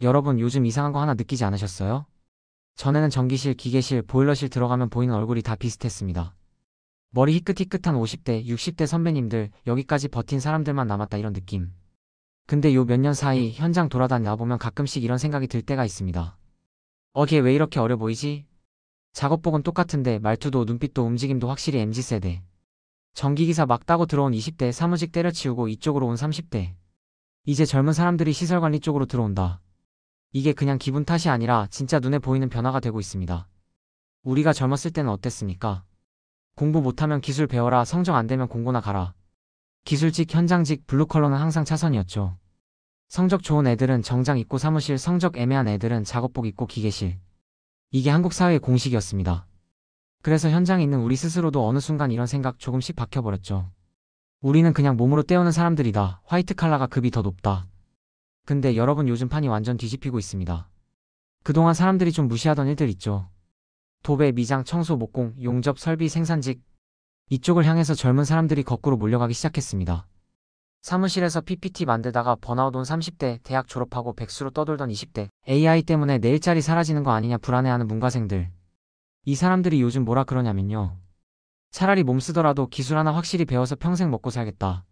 여러분 요즘 이상한 거 하나 느끼지 않으셨어요? 전에는 전기실, 기계실, 보일러실 들어가면 보이는 얼굴이 다 비슷했습니다. 머리 희끗희끗한 50대, 60대 선배님들, 여기까지 버틴 사람들만 남았다 이런 느낌. 근데 요 몇 년 사이 현장 돌아다니다 보면 가끔씩 이런 생각이 들 때가 있습니다. 걔 왜 이렇게 어려 보이지? 작업복은 똑같은데 말투도 눈빛도 움직임도 확실히 MZ세대. 전기기사 막 따고 들어온 20대 사무직 때려치우고 이쪽으로 온 30대. 이제 젊은 사람들이 시설관리 쪽으로 들어온다. 이게 그냥 기분 탓이 아니라 진짜 눈에 보이는 변화가 되고 있습니다. 우리가 젊었을 때는 어땠습니까? 공부 못하면 기술 배워라, 성적 안 되면 공고나 가라. 기술직, 현장직, 블루컬러는 항상 차선이었죠. 성적 좋은 애들은 정장 입고 사무실, 성적 애매한 애들은 작업복 입고 기계실. 이게 한국 사회의 공식이었습니다. 그래서 현장에 있는 우리 스스로도 어느 순간 이런 생각 조금씩 박혀버렸죠. 우리는 그냥 몸으로 때우는 사람들이다. 화이트 칼라가 급이 더 높다. 근데 여러분 요즘 판이 완전 뒤집히고 있습니다. 그동안 사람들이 좀 무시하던 일들 있죠. 도배, 미장, 청소, 목공, 용접, 설비, 생산직. 이쪽을 향해서 젊은 사람들이 거꾸로 몰려가기 시작했습니다. 사무실에서 PPT 만들다가 번아웃 온 30대, 대학 졸업하고 백수로 떠돌던 20대, AI 때문에 내 일자리 사라지는 거 아니냐 불안해하는 문과생들. 이 사람들이 요즘 뭐라 그러냐면요. 차라리 몸 쓰더라도 기술 하나 확실히 배워서 평생 먹고 살겠다.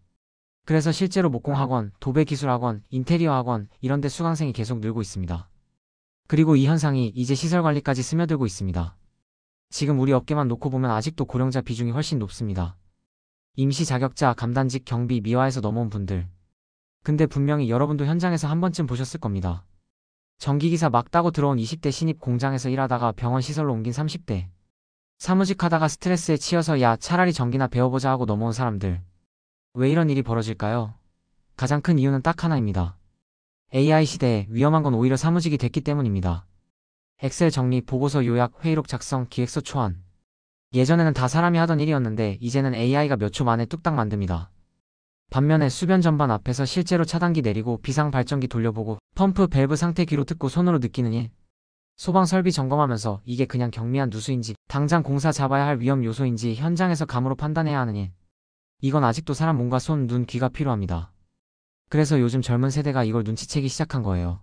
그래서 실제로 목공학원, 도배기술학원, 인테리어학원 이런 데 수강생이 계속 늘고 있습니다. 그리고 이 현상이 이제 시설관리까지 스며들고 있습니다. 지금 우리 업계만 놓고 보면 아직도 고령자 비중이 훨씬 높습니다. 임시 자격자, 감단직, 경비, 미화에서 넘어온 분들. 근데 분명히 여러분도 현장에서 한 번쯤 보셨을 겁니다. 전기기사 막 따고 들어온 20대 신입, 공장에서 일하다가 병원 시설로 옮긴 30대. 사무직 하다가 스트레스에 치여서 야 차라리 전기나 배워보자 하고 넘어온 사람들. 왜 이런 일이 벌어질까요? 가장 큰 이유는 딱 하나입니다. AI 시대에 위험한 건 오히려 사무직이 됐기 때문입니다. 엑셀 정리, 보고서 요약, 회의록 작성, 기획서 초안. 예전에는 다 사람이 하던 일이었는데 이제는 AI가 몇 초 만에 뚝딱 만듭니다. 반면에 수변 전반 앞에서 실제로 차단기 내리고 비상 발전기 돌려보고 펌프 밸브 상태 귀로 듣고 손으로 느끼는 일. 소방 설비 점검하면서 이게 그냥 경미한 누수인지 당장 공사 잡아야 할 위험 요소인지 현장에서 감으로 판단해야 하는 일. 이건 아직도 사람 몸과 손, 눈, 귀가 필요합니다. 그래서 요즘 젊은 세대가 이걸 눈치채기 시작한 거예요.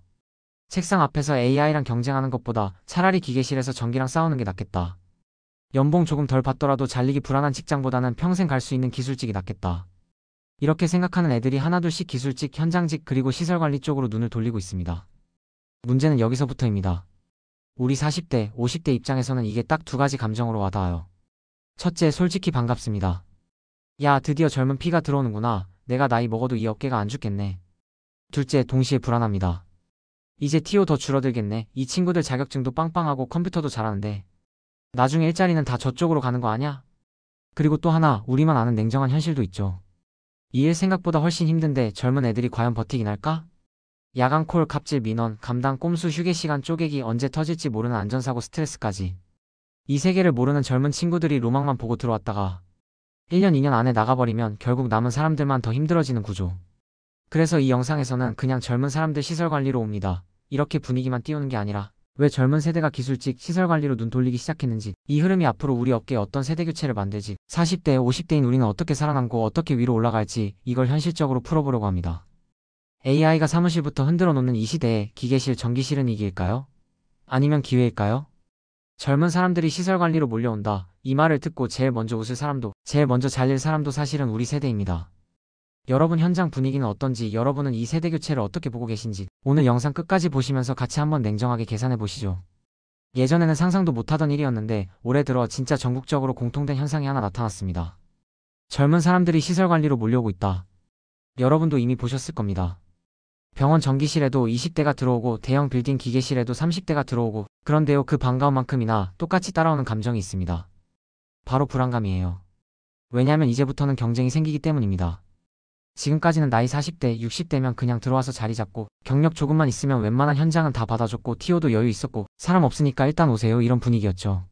책상 앞에서 AI랑 경쟁하는 것보다 차라리 기계실에서 전기랑 싸우는 게 낫겠다. 연봉 조금 덜 받더라도 잘리기 불안한 직장보다는 평생 갈 수 있는 기술직이 낫겠다. 이렇게 생각하는 애들이 하나둘씩 기술직, 현장직 그리고 시설관리 쪽으로 눈을 돌리고 있습니다. 문제는 여기서부터입니다. 우리 40대, 50대 입장에서는 이게 딱 두 가지 감정으로 와닿아요. 첫째, 솔직히 반갑습니다. 야, 드디어 젊은 피가 들어오는구나. 내가 나이 먹어도 이 어깨가 안 죽겠네. 둘째, 동시에 불안합니다. 이제 TO 더 줄어들겠네. 이 친구들 자격증도 빵빵하고 컴퓨터도 잘하는데 나중에 일자리는 다 저쪽으로 가는 거 아냐? 그리고 또 하나, 우리만 아는 냉정한 현실도 있죠. 이 일 생각보다 훨씬 힘든데 젊은 애들이 과연 버티긴 할까? 야간 콜, 갑질, 민원, 감당, 꼼수, 휴게 시간 쪼개기, 언제 터질지 모르는 안전사고, 스트레스까지. 이 세계를 모르는 젊은 친구들이 로망만 보고 들어왔다가 1년, 2년 안에 나가버리면 결국 남은 사람들만 더 힘들어지는 구조. 그래서 이 영상에서는 그냥 젊은 사람들 시설관리로 옵니다. 이렇게 분위기만 띄우는 게 아니라 왜 젊은 세대가 기술직, 시설관리로 눈 돌리기 시작했는지, 이 흐름이 앞으로 우리 업계에 어떤 세대교체를 만들지, 40대, 50대인 우리는 어떻게 살아남고 어떻게 위로 올라갈지 이걸 현실적으로 풀어보려고 합니다. AI가 사무실부터 흔들어 놓는 이 시대에 기계실, 전기실은 위기일까요? 아니면 기회일까요? 젊은 사람들이 시설관리로 몰려온다. 이 말을 듣고 제일 먼저 웃을 사람도, 제일 먼저 잘릴 사람도 사실은 우리 세대입니다. 여러분 현장 분위기는 어떤지, 여러분은 이 세대 교체를 어떻게 보고 계신지 오늘 영상 끝까지 보시면서 같이 한번 냉정하게 계산해 보시죠. 예전에는 상상도 못하던 일이었는데 올해 들어 진짜 전국적으로 공통된 현상이 하나 나타났습니다. 젊은 사람들이 시설관리로 몰려오고 있다. 여러분도 이미 보셨을 겁니다. 병원 전기실에도 20대가 들어오고 대형 빌딩 기계실에도 30대가 들어오고, 그런데요, 그 반가운 만큼이나 똑같이 따라오는 감정이 있습니다. 바로 불안감이에요. 왜냐하면 이제부터는 경쟁이 생기기 때문입니다. 지금까지는 나이 40대, 60대면 그냥 들어와서 자리 잡고 경력 조금만 있으면 웬만한 현장은 다 받아줬고 TO도 여유 있었고 사람 없으니까 일단 오세요 이런 분위기였죠.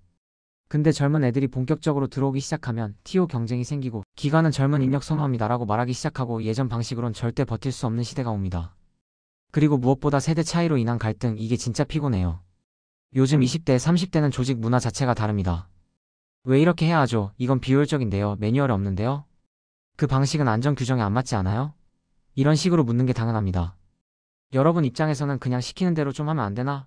근데 젊은 애들이 본격적으로 들어오기 시작하면 TO 경쟁이 생기고 기관은 젊은 인력 선호합니다라고 말하기 시작하고 예전 방식으론 절대 버틸 수 없는 시대가 옵니다. 그리고 무엇보다 세대 차이로 인한 갈등, 이게 진짜 피곤해요. 요즘 20대, 30대는 조직 문화 자체가 다릅니다. 왜 이렇게 해야 하죠? 이건 비효율적인데요. 매뉴얼에 없는데요? 그 방식은 안전 규정에 안 맞지 않아요? 이런 식으로 묻는 게 당연합니다. 여러분 입장에서는 그냥 시키는 대로 좀 하면 안 되나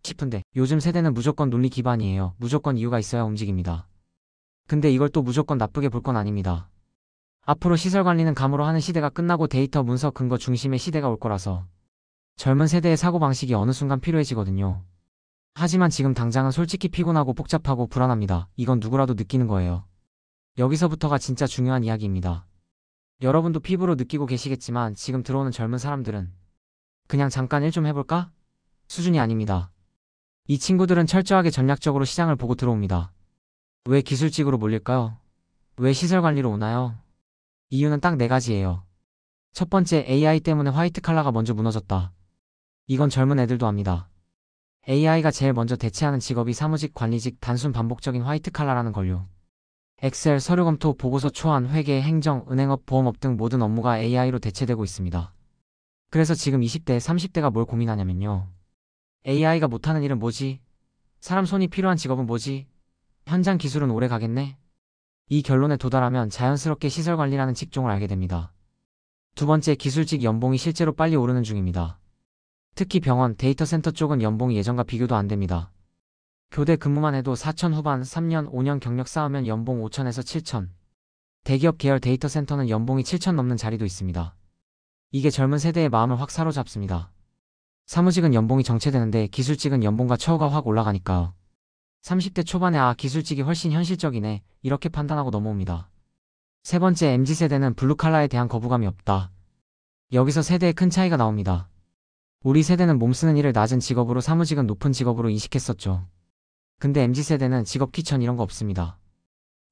싶은데 요즘 세대는 무조건 논리 기반이에요. 무조건 이유가 있어야 움직입니다. 근데 이걸 또 무조건 나쁘게 볼 건 아닙니다. 앞으로 시설 관리는 감으로 하는 시대가 끝나고 데이터 문서 근거 중심의 시대가 올 거라서 젊은 세대의 사고방식이 어느 순간 필요해지거든요. 하지만 지금 당장은 솔직히 피곤하고 복잡하고 불안합니다. 이건 누구라도 느끼는 거예요. 여기서부터가 진짜 중요한 이야기입니다. 여러분도 피부로 느끼고 계시겠지만 지금 들어오는 젊은 사람들은 그냥 잠깐 일 좀 해볼까? 수준이 아닙니다. 이 친구들은 철저하게 전략적으로 시장을 보고 들어옵니다. 왜 기술직으로 몰릴까요? 왜 시설 관리로 오나요? 이유는 딱 네 가지예요. 첫 번째, AI 때문에 화이트 칼라가 먼저 무너졌다. 이건 젊은 애들도 압니다. AI가 제일 먼저 대체하는 직업이 사무직, 관리직, 단순 반복적인 화이트 칼라라는 걸요. 엑셀, 서류 검토, 보고서 초안, 회계, 행정, 은행업, 보험업 등 모든 업무가 AI로 대체되고 있습니다. 그래서 지금 20대, 30대가 뭘 고민하냐면요. AI가 못하는 일은 뭐지? 사람 손이 필요한 직업은 뭐지? 현장 기술은 오래 가겠네? 이 결론에 도달하면 자연스럽게 시설관리라는 직종을 알게 됩니다. 두 번째, 기술직 연봉이 실제로 빨리 오르는 중입니다. 특히 병원, 데이터 센터 쪽은 연봉이 예전과 비교도 안 됩니다. 교대 근무만 해도 4천 후반, 3년, 5년 경력 쌓으면 연봉 5천에서 7천. 대기업 계열 데이터 센터는 연봉이 7천 넘는 자리도 있습니다. 이게 젊은 세대의 마음을 확 사로잡습니다. 사무직은 연봉이 정체되는데 기술직은 연봉과 처우가 확 올라가니까요. 30대 초반에 기술직이 훨씬 현실적이네 이렇게 판단하고 넘어옵니다. 세 번째, MZ세대는 블루칼라에 대한 거부감이 없다. 여기서 세대의 큰 차이가 나옵니다. 우리 세대는 몸쓰는 일을 낮은 직업으로 사무직은 높은 직업으로 인식했었죠. 근데 MZ세대는 직업 귀천 이런 거 없습니다.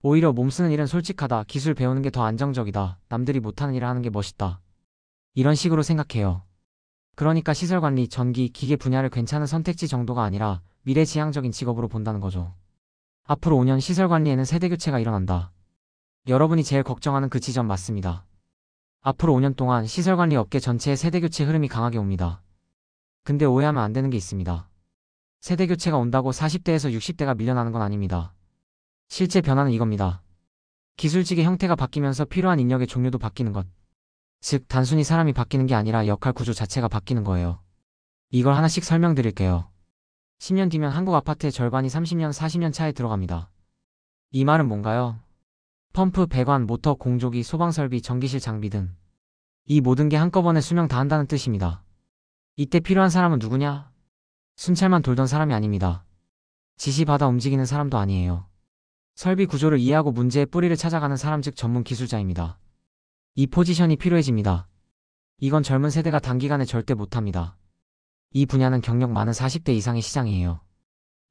오히려 몸쓰는 일은 솔직하다, 기술 배우는 게 더 안정적이다, 남들이 못하는 일을 하는 게 멋있다. 이런 식으로 생각해요. 그러니까 시설관리, 전기, 기계 분야를 괜찮은 선택지 정도가 아니라 미래지향적인 직업으로 본다는 거죠. 앞으로 5년 시설관리에는 세대교체가 일어난다. 여러분이 제일 걱정하는 그 지점 맞습니다. 앞으로 5년 동안 시설관리 업계 전체의 세대교체 흐름이 강하게 옵니다. 근데 오해하면 안 되는 게 있습니다. 세대교체가 온다고 40대에서 60대가 밀려나는 건 아닙니다. 실제 변화는 이겁니다. 기술직의 형태가 바뀌면서 필요한 인력의 종류도 바뀌는 것. 즉, 단순히 사람이 바뀌는 게 아니라 역할 구조 자체가 바뀌는 거예요. 이걸 하나씩 설명드릴게요. 10년 뒤면 한국 아파트의 절반이 30년, 40년 차에 들어갑니다. 이 말은 뭔가요? 펌프, 배관, 모터, 공조기, 소방설비, 전기실 장비 등 이 모든 게 한꺼번에 수명 다 한다는 뜻입니다. 이때 필요한 사람은 누구냐? 순찰만 돌던 사람이 아닙니다. 지시받아 움직이는 사람도 아니에요. 설비 구조를 이해하고 문제의 뿌리를 찾아가는 사람, 즉 전문 기술자입니다. 이 포지션이 필요해집니다. 이건 젊은 세대가 단기간에 절대 못합니다. 이 분야는 경력 많은 40대 이상의 시장이에요.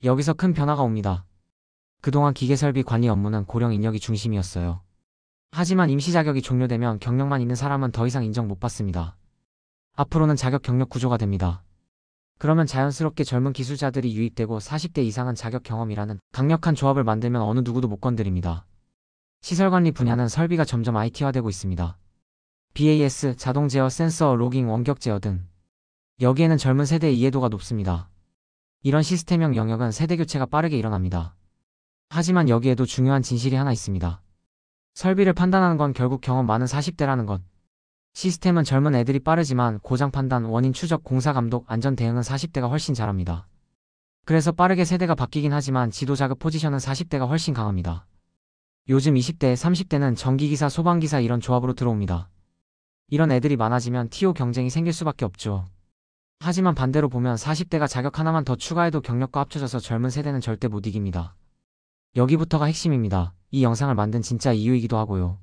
여기서 큰 변화가 옵니다. 그동안 기계설비 관리 업무는 고령 인력이 중심이었어요. 하지만 임시 자격이 종료되면 경력만 있는 사람은 더 이상 인정 못 받습니다. 앞으로는 자격 경력 구조가 됩니다. 그러면 자연스럽게 젊은 기술자들이 유입되고 40대 이상은 자격 경험이라는 강력한 조합을 만들면 어느 누구도 못 건드립니다. 시설관리 분야는 설비가 점점 IT화되고 있습니다. BAS, 자동 제어, 센서, 로깅, 원격 제어 등 여기에는 젊은 세대의 이해도가 높습니다. 이런 시스템형 영역은 세대교체가 빠르게 일어납니다. 하지만 여기에도 중요한 진실이 하나 있습니다. 설비를 판단하는 건 결국 경험 많은 40대라는 것. 시스템은 젊은 애들이 빠르지만 고장 판단, 원인 추적, 공사 감독, 안전 대응은 40대가 훨씬 잘합니다. 그래서 빠르게 세대가 바뀌긴 하지만 지도 자급 포지션은 40대가 훨씬 강합니다. 요즘 20대, 30대는 전기기사, 소방기사 이런 조합으로 들어옵니다. 이런 애들이 많아지면 TO 경쟁이 생길 수밖에 없죠. 하지만 반대로 보면 40대가 자격 하나만 더 추가해도 경력과 합쳐져서 젊은 세대는 절대 못 이깁니다. 여기부터가 핵심입니다. 이 영상을 만든 진짜 이유이기도 하고요.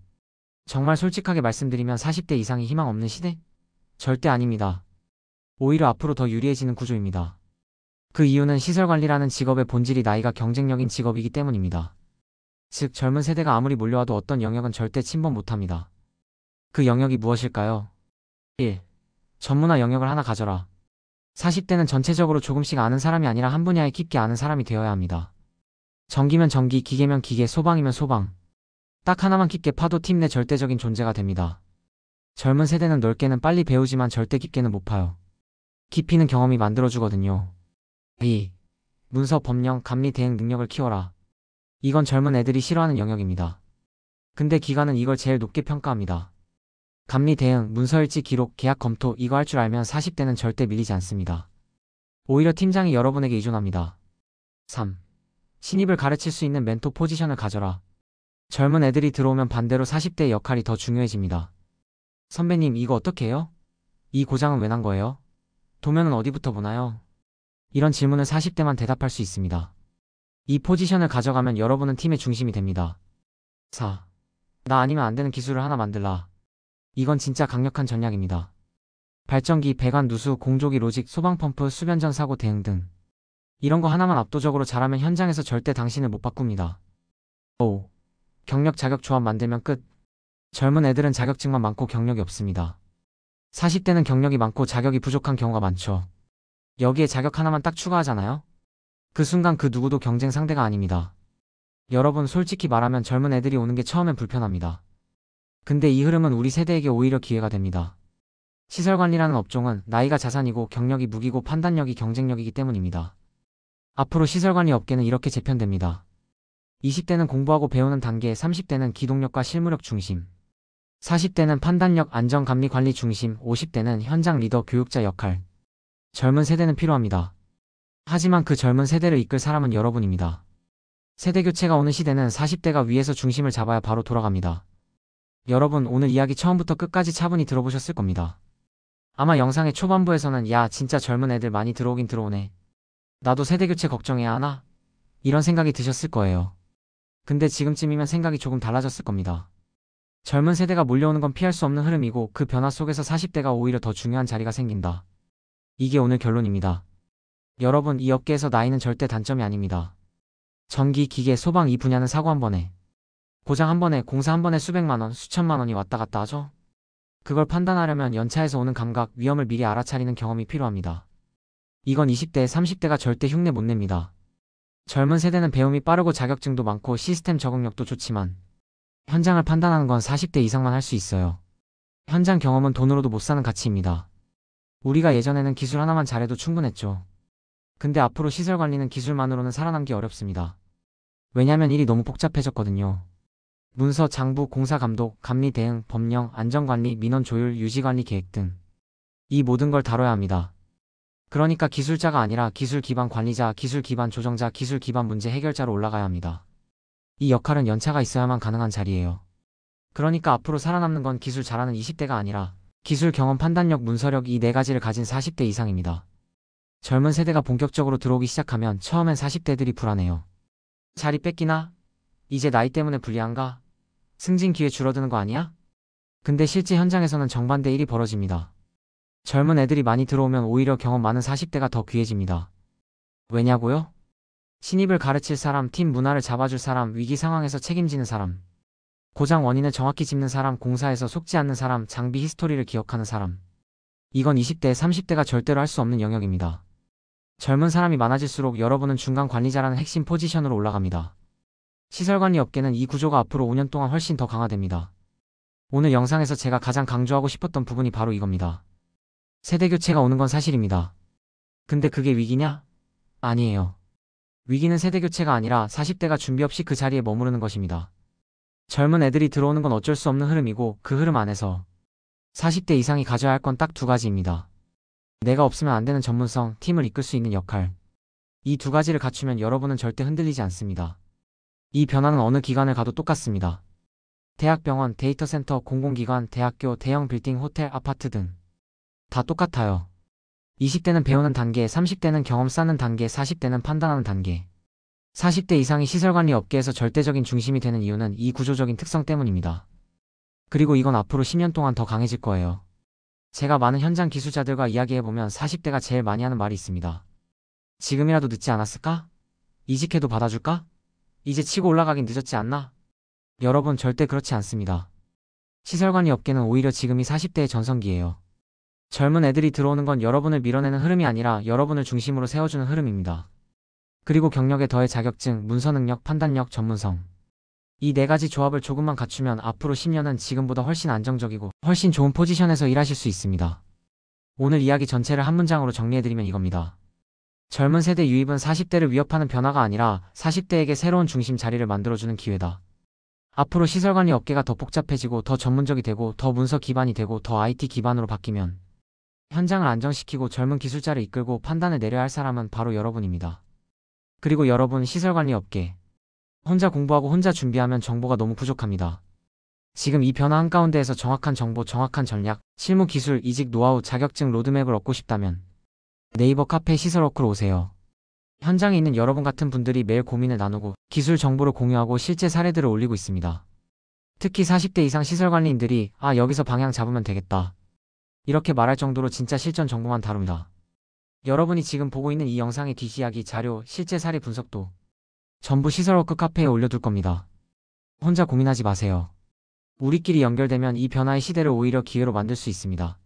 정말 솔직하게 말씀드리면 40대 이상이 희망 없는 시대? 절대 아닙니다. 오히려 앞으로 더 유리해지는 구조입니다. 그 이유는 시설관리라는 직업의 본질이 나이가 경쟁력인 직업이기 때문입니다. 즉, 젊은 세대가 아무리 몰려와도 어떤 영역은 절대 침범 못합니다. 그 영역이 무엇일까요? 1. 전문화 영역을 하나 가져라. 40대는 전체적으로 조금씩 아는 사람이 아니라 한 분야에 깊게 아는 사람이 되어야 합니다. 전기면 전기, 기계면 기계, 소방이면 소방. 딱 하나만 깊게 파도 팀 내 절대적인 존재가 됩니다. 젊은 세대는 넓게는 빨리 배우지만 절대 깊게는 못 파요. 깊이는 경험이 만들어주거든요. 2. 문서, 법령, 감리, 대응 능력을 키워라. 이건 젊은 애들이 싫어하는 영역입니다. 근데 기관은 이걸 제일 높게 평가합니다. 감리 대응, 문서일지 기록, 계약 검토 이거 할 줄 알면 40대는 절대 밀리지 않습니다. 오히려 팀장이 여러분에게 의존합니다. 3. 신입을 가르칠 수 있는 멘토 포지션을 가져라. 젊은 애들이 들어오면 반대로 40대의 역할이 더 중요해집니다. 선배님 이거 어떻게 해요? 이 고장은 왜 난 거예요? 도면은 어디부터 보나요? 이런 질문을 40대만 대답할 수 있습니다. 이 포지션을 가져가면 여러분은 팀의 중심이 됩니다. 4. 나 아니면 안 되는 기술을 하나 만들라. 이건 진짜 강력한 전략입니다. 발전기, 배관, 누수, 공조기, 로직, 소방펌프, 수변전 사고 대응 등 이런 거 하나만 압도적으로 잘하면 현장에서 절대 당신을 못 바꿉니다. 5. 경력 자격 조합 만들면 끝. 젊은 애들은 자격증만 많고 경력이 없습니다. 40대는 경력이 많고 자격이 부족한 경우가 많죠. 여기에 자격 하나만 딱 추가하잖아요? 그 순간 그 누구도 경쟁 상대가 아닙니다. 여러분 솔직히 말하면 젊은 애들이 오는 게 처음엔 불편합니다. 근데 이 흐름은 우리 세대에게 오히려 기회가 됩니다. 시설관리라는 업종은 나이가 자산이고 경력이 무기고 판단력이 경쟁력이기 때문입니다. 앞으로 시설관리 업계는 이렇게 재편됩니다. 20대는 공부하고 배우는 단계, 30대는 기동력과 실무력 중심, 40대는 판단력, 안전, 감리, 관리 중심, 50대는 현장 리더, 교육자 역할. 젊은 세대는 필요합니다. 하지만 그 젊은 세대를 이끌 사람은 여러분입니다. 세대 교체가 오는 시대는 40대가 위에서 중심을 잡아야 바로 돌아갑니다. 여러분 오늘 이야기 처음부터 끝까지 차분히 들어보셨을 겁니다. 아마 영상의 초반부에서는 야 진짜 젊은 애들 많이 들어오긴 들어오네. 나도 세대 교체 걱정해야 하나? 이런 생각이 드셨을 거예요. 근데 지금쯤이면 생각이 조금 달라졌을 겁니다. 젊은 세대가 몰려오는 건 피할 수 없는 흐름이고 그 변화 속에서 40대가 오히려 더 중요한 자리가 생긴다. 이게 오늘 결론입니다. 여러분 이 업계에서 나이는 절대 단점이 아닙니다. 전기, 기계, 소방 이 분야는 사고 한 번에, 고장 한 번에, 공사 한 번에 수백만 원, 수천만 원이 왔다 갔다 하죠? 그걸 판단하려면 연차에서 오는 감각, 위험을 미리 알아차리는 경험이 필요합니다. 이건 20대, 30대가 절대 흉내 못 냅니다. 젊은 세대는 배움이 빠르고 자격증도 많고 시스템 적응력도 좋지만 현장을 판단하는 건 40대 이상만 할 수 있어요. 현장 경험은 돈으로도 못 사는 가치입니다. 우리가 예전에는 기술 하나만 잘해도 충분했죠. 근데 앞으로 시설 관리는 기술만으로는 살아남기 어렵습니다. 왜냐면 일이 너무 복잡해졌거든요. 문서, 장부, 공사 감독, 감리 대응, 법령, 안전관리, 민원 조율, 유지관리 계획 등 이 모든 걸 다뤄야 합니다. 그러니까 기술자가 아니라 기술 기반 관리자, 기술 기반 조정자, 기술 기반 문제 해결자로 올라가야 합니다. 이 역할은 연차가 있어야만 가능한 자리예요. 그러니까 앞으로 살아남는 건 기술 잘하는 20대가 아니라 기술 경험, 판단력, 문서력 이 네 가지를 가진 40대 이상입니다. 젊은 세대가 본격적으로 들어오기 시작하면 처음엔 40대들이 불안해요. 자리 뺏기나? 이제 나이 때문에 불리한가? 승진 기회 줄어드는 거 아니야? 근데 실제 현장에서는 정반대 일이 벌어집니다. 젊은 애들이 많이 들어오면 오히려 경험 많은 40대가 더 귀해집니다. 왜냐고요? 신입을 가르칠 사람, 팀 문화를 잡아줄 사람, 위기 상황에서 책임지는 사람, 고장 원인을 정확히 짚는 사람, 공사에서 속지 않는 사람, 장비 히스토리를 기억하는 사람. 이건 20대, 30대가 절대로 할 수 없는 영역입니다. 젊은 사람이 많아질수록 여러분은 중간 관리자라는 핵심 포지션으로 올라갑니다. 시설관리 업계는 이 구조가 앞으로 5년 동안 훨씬 더 강화됩니다. 오늘 영상에서 제가 가장 강조하고 싶었던 부분이 바로 이겁니다. 세대 교체가 오는 건 사실입니다. 근데 그게 위기냐? 아니에요. 위기는 세대 교체가 아니라 40대가 준비 없이 그 자리에 머무르는 것입니다. 젊은 애들이 들어오는 건 어쩔 수 없는 흐름이고 그 흐름 안에서 40대 이상이 가져야 할 건 딱 두 가지입니다. 내가 없으면 안 되는 전문성, 팀을 이끌 수 있는 역할. 이 두 가지를 갖추면 여러분은 절대 흔들리지 않습니다. 이 변화는 어느 기관을 가도 똑같습니다. 대학, 병원, 데이터 센터, 공공기관, 대학교, 대형 빌딩, 호텔, 아파트 등 다 똑같아요. 20대는 배우는 단계, 30대는 경험 쌓는 단계, 40대는 판단하는 단계. 40대 이상이 시설관리 업계에서 절대적인 중심이 되는 이유는 이 구조적인 특성 때문입니다. 그리고 이건 앞으로 10년 동안 더 강해질 거예요. 제가 많은 현장 기술자들과 이야기해보면 40대가 제일 많이 하는 말이 있습니다. 지금이라도 늦지 않았을까? 이직해도 받아줄까? 이제 치고 올라가긴 늦었지 않나? 여러분 절대 그렇지 않습니다. 시설관리 업계는 오히려 지금이 40대의 전성기예요. 젊은 애들이 들어오는 건 여러분을 밀어내는 흐름이 아니라 여러분을 중심으로 세워주는 흐름입니다. 그리고 경력에 더해 자격증, 문서 능력, 판단력, 전문성. 이 네 가지 조합을 조금만 갖추면 앞으로 10년은 지금보다 훨씬 안정적이고 훨씬 좋은 포지션에서 일하실 수 있습니다. 오늘 이야기 전체를 한 문장으로 정리해드리면 이겁니다. 젊은 세대 유입은 40대를 위협하는 변화가 아니라 40대에게 새로운 중심 자리를 만들어주는 기회다. 앞으로 시설관리 업계가 더 복잡해지고 더 전문적이 되고 더 문서 기반이 되고 더 IT 기반으로 바뀌면 현장을 안정시키고 젊은 기술자를 이끌고 판단을 내려야 할 사람은 바로 여러분입니다. 그리고 여러분 시설관리 업계. 혼자 공부하고 혼자 준비하면 정보가 너무 부족합니다. 지금 이 변화 한가운데에서 정확한 정보, 정확한 전략, 실무 기술, 이직 노하우, 자격증 로드맵을 얻고 싶다면 네이버 카페 시설워크로 오세요. 현장에 있는 여러분 같은 분들이 매일 고민을 나누고 기술 정보를 공유하고 실제 사례들을 올리고 있습니다. 특히 40대 이상 시설관리인들이 여기서 방향 잡으면 되겠다. 이렇게 말할 정도로 진짜 실전 정보만 다룹니다. 여러분이 지금 보고 있는 이 영상의 뒷이야기, 자료, 실제 사례 분석도 전부 시설워크 카페에 올려둘 겁니다. 혼자 고민하지 마세요. 우리끼리 연결되면 이 변화의 시대를 오히려 기회로 만들 수 있습니다.